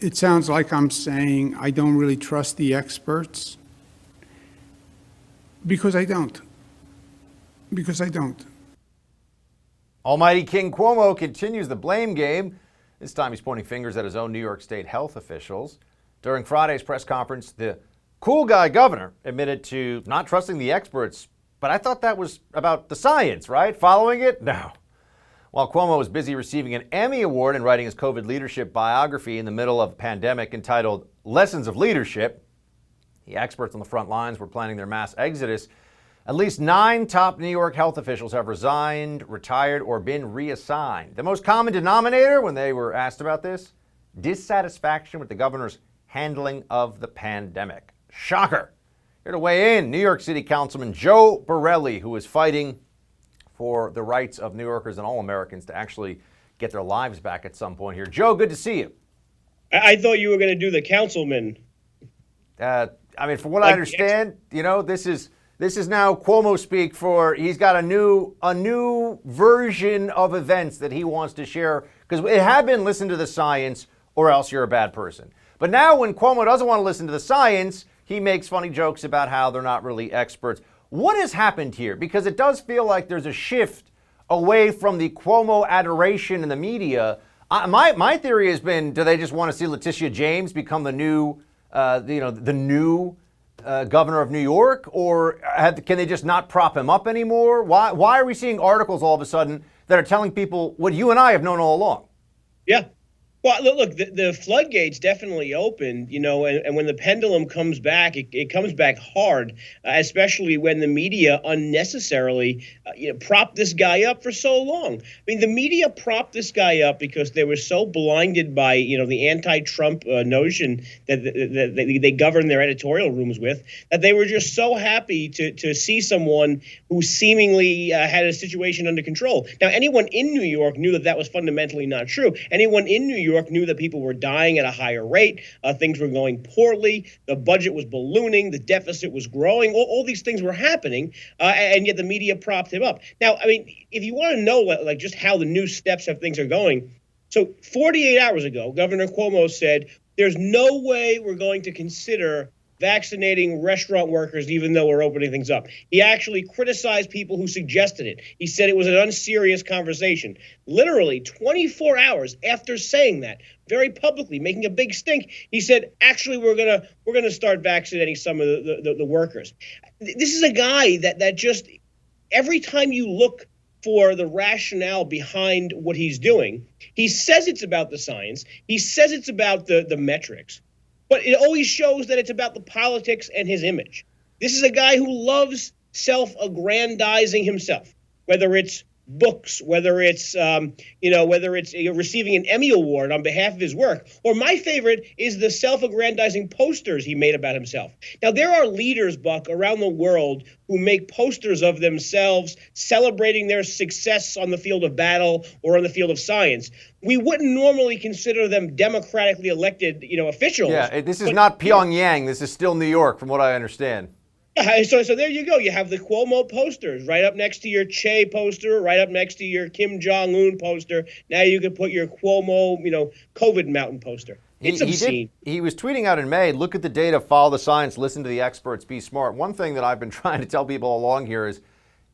It sounds like I'm saying I don't really trust the experts, because I don't. Because I don't. Almighty King Cuomo continues the blame game. This time he's pointing fingers at his own New York State health officials. During Friday's press conference, the cool guy governor admitted to not trusting the experts, but I thought that was about the science, right? Following it? No. While Cuomo was busy receiving an Emmy Award and writing his COVID leadership biography in the middle of a pandemic entitled Lessons of Leadership, the experts on the front lines were planning their mass exodus. At least 9 top New York health officials have resigned, retired, or been reassigned. The most common denominator when they were asked about this? Dissatisfaction with the governor's handling of the pandemic. Shocker. Here to weigh in, New York City Councilman Joe Borelli, who is fighting for the rights of New Yorkers and all Americans to actually get their lives back at some point here. Joe, good to see you. I thought you were going to do the councilman. From what I understand, this is now Cuomo speak for, he's got a new version of events that he wants to share, because it had been listen to the science or else you're a bad person. But now when Cuomo doesn't want to listen to the science, he makes funny jokes about how they're not really experts. What has happened here? Because it does feel like there's a shift away from the Cuomo adoration in the media. My theory has been, do they just want to see Letitia James become the new governor of New York, or can they just not prop him up anymore? Why are we seeing articles all of a sudden that are telling people what you and I have known all along? Yeah. Well, look, the floodgates definitely opened, and when the pendulum comes back, it comes back hard, especially when the media unnecessarily, propped this guy up for so long. I mean, the media propped this guy up because they were so blinded by, the anti-Trump notion that they govern their editorial rooms with, that they were just so happy to see someone who seemingly had a situation under control. Now, anyone in New York knew that was fundamentally not true. Anyone in New York knew that people were dying at a higher rate. Things were going poorly. The budget was ballooning. The deficit was growing. All these things were happening, and yet the media propped him up. Now, I mean, if you want to know just how the new steps of things are going, so 48 hours ago, Governor Cuomo said, there's no way we're going to consider vaccinating restaurant workers, even though we're opening things up. He actually criticized people who suggested it. He said it was an unserious conversation. Literally 24 hours after saying that, very publicly, making a big stink, he said, actually, we're gonna start vaccinating some of the workers. This is a guy that just, every time you look for the rationale behind what he's doing, he says it's about the science, he says it's about the metrics, but it always shows that it's about the politics and his image. This is a guy who loves self-aggrandizing himself, whether it's books, whether it's receiving an Emmy Award on behalf of his work, or my favorite is the self-aggrandizing posters he made about himself. Now, there are leaders, Buck, around the world who make posters of themselves celebrating their success on the field of battle or on the field of science. We wouldn't normally consider them democratically elected, officials. Yeah, this is not Pyongyang. This is still New York, from what I understand. So there you go. You have the Cuomo posters right up next to your Che poster, right up next to your Kim Jong-un poster. Now you can put your Cuomo, COVID mountain poster. It's obscene. He was tweeting out in May, look at the data, follow the science, listen to the experts, be smart. One thing that I've been trying to tell people along here is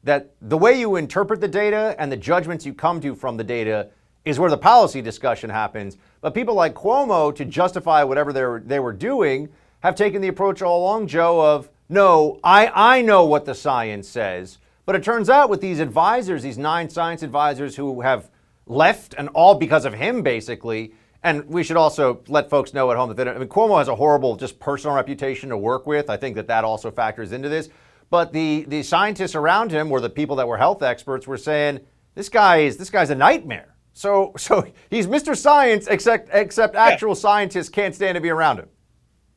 that the way you interpret the data and the judgments you come to from the data is where the policy discussion happens. But people like Cuomo, to justify whatever they were doing, have taken the approach all along, Joe, of, no, I know what the science says. But it turns out with these advisors, these 9 science advisors who have left, and all because of him, basically, and we should also let folks know at home that Cuomo has a horrible just personal reputation to work with. I think that also factors into this. But the scientists around him, or the people that were health experts, were saying, this guy's a nightmare. So he's Mr. Science, except actual scientists can't stand to be around him.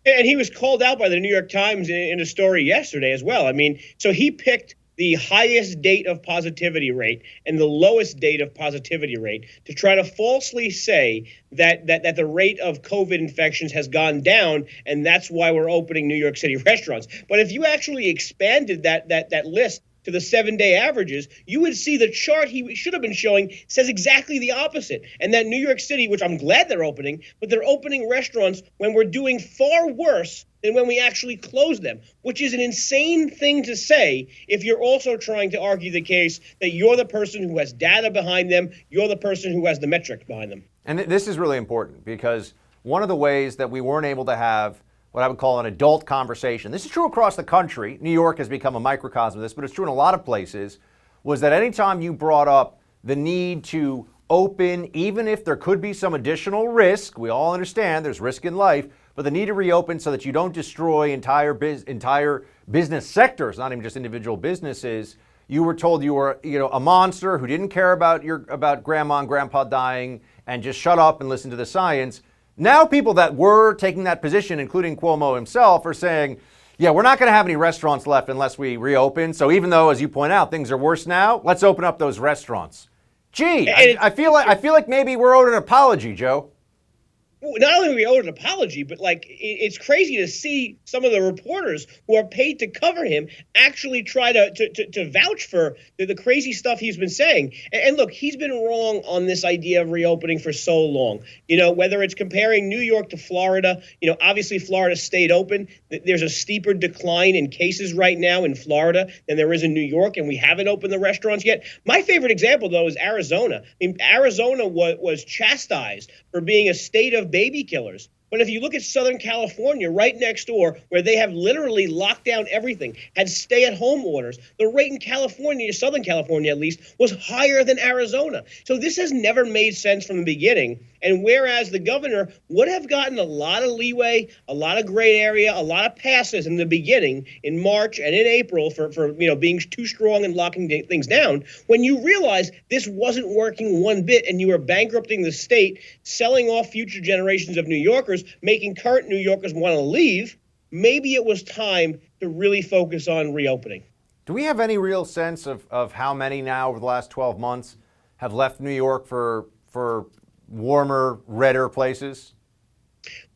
And he was called out by the New York Times in a story yesterday as well. I mean, so he picked the highest date of positivity rate and the lowest date of positivity rate to try to falsely say that the rate of COVID infections has gone down, and that's why we're opening New York City restaurants. But if you actually expanded that list to the 7-day averages, you would see the chart he should have been showing says exactly the opposite. And that New York City, which I'm glad they're opening, but they're opening restaurants when we're doing far worse than when we actually close them, which is an insane thing to say if you're also trying to argue the case that you're the person who has data behind them, you're the person who has the metrics behind them. And this is really important because one of the ways that we weren't able to have what I would call an adult conversation, this is true across the country, New York has become a microcosm of this, but it's true in a lot of places, was that anytime you brought up the need to open, even if there could be some additional risk, we all understand there's risk in life, but the need to reopen so that you don't destroy entire business sectors, not even just individual businesses, you were told you were a monster who didn't care about grandma and grandpa dying and just shut up and listen to the science. Now people that were taking that position, including Cuomo himself, are saying, yeah, we're not going to have any restaurants left unless we reopen. So even though, as you point out, things are worse now, let's open up those restaurants. Gee, I feel like maybe we're owed an apology, Joe. Not only are we owed an apology, but it's crazy to see some of the reporters who are paid to cover him actually try to vouch for the crazy stuff he's been saying. And look, he's been wrong on this idea of reopening for so long. Whether it's comparing New York to Florida, obviously Florida stayed open. There's a steeper decline in cases right now in Florida than there is in New York, and we haven't opened the restaurants yet. My favorite example, though, is Arizona. Arizona was chastised for being a state of baby killers. But if you look at Southern California, right next door, where they have literally locked down everything, had stay-at-home orders, the rate in California, Southern California at least, was higher than Arizona. So this has never made sense from the beginning. And whereas the governor would have gotten a lot of leeway, a lot of gray area, a lot of passes in the beginning, in March and in April for being too strong and locking things down, when you realize this wasn't working one bit and you were bankrupting the state, selling off future generations of New Yorkers, making current New Yorkers want to leave, maybe it was time to really focus on reopening. Do we have any real sense of how many now over the last 12 months have left New York for warmer, redder places?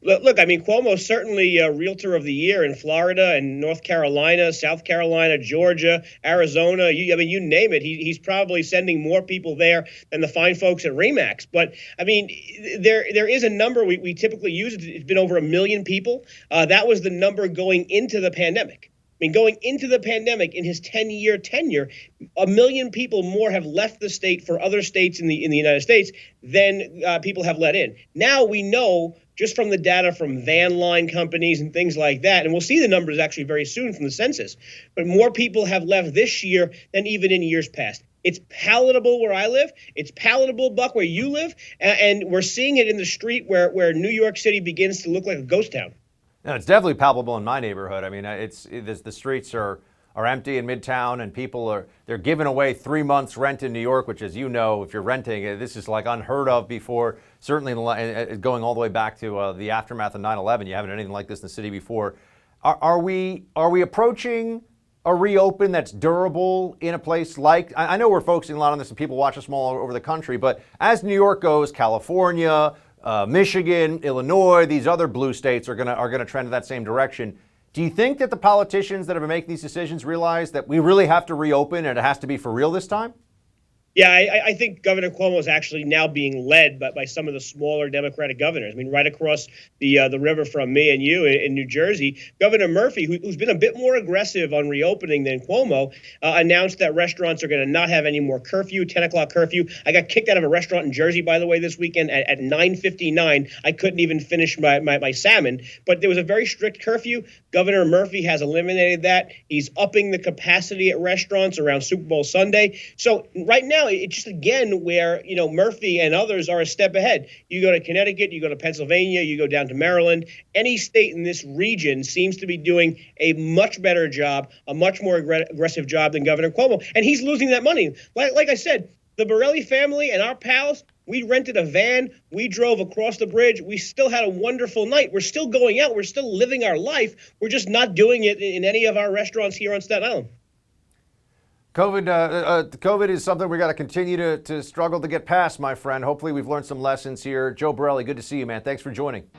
Look, Cuomo's certainly a Realtor of the Year in Florida and North Carolina, South Carolina, Georgia, Arizona. You name it. He's probably sending more people there than the fine folks at RE/MAX. But, there is a number we typically use. It's been over 1 million people. That was the number going into the pandemic. Going into the pandemic, in his 10-year tenure, 1 million people more have left the state for other states in the United States than people have let in. Now we know, just from the data from van line companies and things like that, and we'll see the numbers actually very soon from the census, but more people have left this year than even in years past. It's palatable where I live. It's palatable, Buck, where you live. And we're seeing it in the street where New York City begins to look like a ghost town. No, it's definitely palpable in my neighborhood. The streets are empty in Midtown, and they're giving away 3 months rent in New York, which, as you know, if you're renting, this is like unheard of before. Certainly going all the way back to the aftermath of 9/11, you haven't had anything like this in the city before. Are we approaching a reopen that's durable in a place like? I know we're focusing a lot on this, and people watch us from all over the country, but as New York goes, California, Michigan, Illinois, these other blue states are gonna trend in that same direction. Do you think that the politicians that have been making these decisions realize that we really have to reopen and it has to be for real this time? Yeah, I think Governor Cuomo is actually now being led by some of the smaller Democratic governors. Right across the river from me and you in New Jersey, Governor Murphy, who's been a bit more aggressive on reopening than Cuomo, announced that restaurants are going to not have any more curfew, 10 o'clock curfew. I got kicked out of a restaurant in Jersey, by the way, this weekend at 9:59. I couldn't even finish my salmon, but there was a very strict curfew. Governor Murphy has eliminated that. He's upping the capacity at restaurants around Super Bowl Sunday. So right now, it's just, again, where, Murphy and others are a step ahead. You go to Connecticut, you go to Pennsylvania, you go down to Maryland. Any state in this region seems to be doing a much better job, a much more aggressive job than Governor Cuomo. And he's losing that money. Like I said, the Borelli family and our pals, we rented a van. We drove across the bridge. We still had a wonderful night. We're still going out. We're still living our life. We're just not doing it in any of our restaurants here on Staten Island. COVID is something we got to continue to struggle to get past, my friend. Hopefully we've learned some lessons here. Joe Borelli, good to see you, man. Thanks for joining.